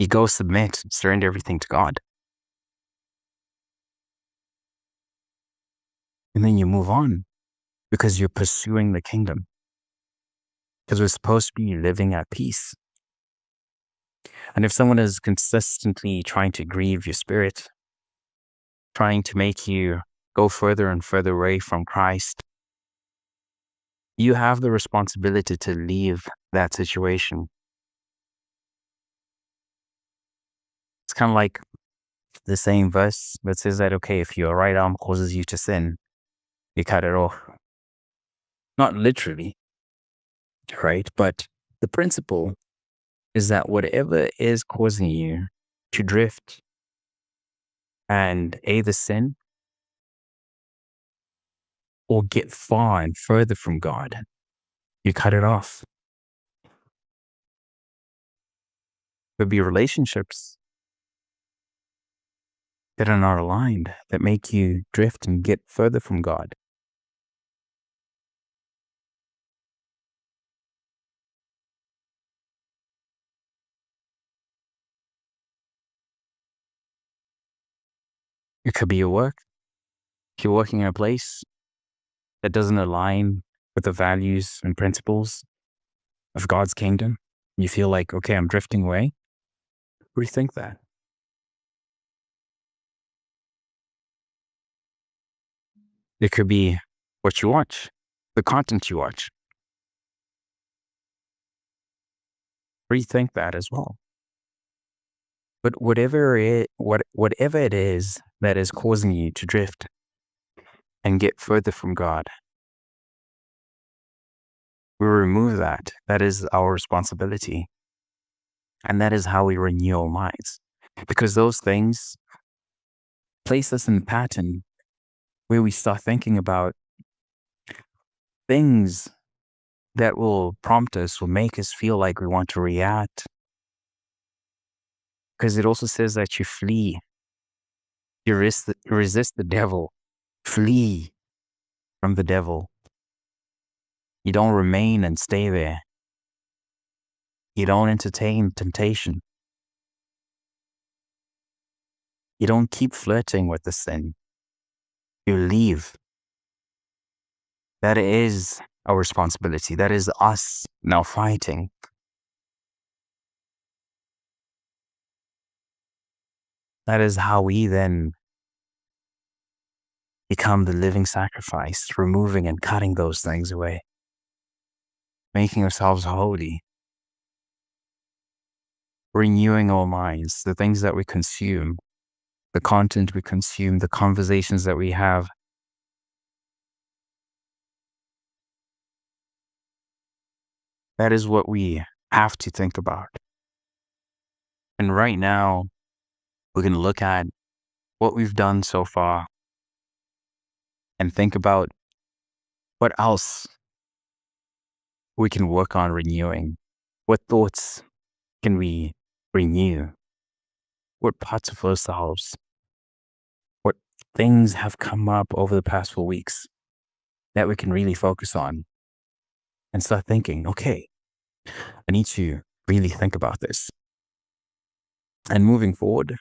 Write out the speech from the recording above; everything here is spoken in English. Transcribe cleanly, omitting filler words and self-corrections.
You go submit, surrender everything to God. And then you move on because you're pursuing the kingdom. Because we're supposed to be living at peace. And if someone is consistently trying to grieve your spirit, trying to make you go further and further away from Christ, you have the responsibility to leave that situation. It's kind of like the same verse that says that, okay, if your right arm causes you to sin, you cut it off. Not literally, right? But the principle is that whatever is causing you to drift and either sin or get far and further from God, you cut it off. There'll be relationships that are not aligned, that make you drift and get further from God. It could be your work. If you're working in a place that doesn't align with the values and principles of God's kingdom, you feel like, okay, I'm drifting away, rethink that. It could be what you watch, the content you watch. Rethink that as well. But whatever it is that is causing you to drift and get further from God, we remove that. That is our responsibility. And that is how we renew our minds. Because those things place us in a pattern where we start thinking about things that will prompt us, will make us feel like we want to react. Because it also says that you flee. You resist the devil. Flee from the devil. You don't remain and stay there. You don't entertain temptation. You don't keep flirting with the sin. You leave. That is our responsibility. That is us now fighting. That is how we then become the living sacrifice, removing and cutting those things away, making ourselves holy, renewing our minds, the things that we consume, the content we consume, the conversations that we have. That is what we have to think about. And right now, we're going to look at what we've done so far and think about what else we can work on renewing. What thoughts can we renew? What parts of ourselves? What things have come up over the past 4 weeks that we can really focus on and start thinking, okay, I need to really think about this. And moving forward,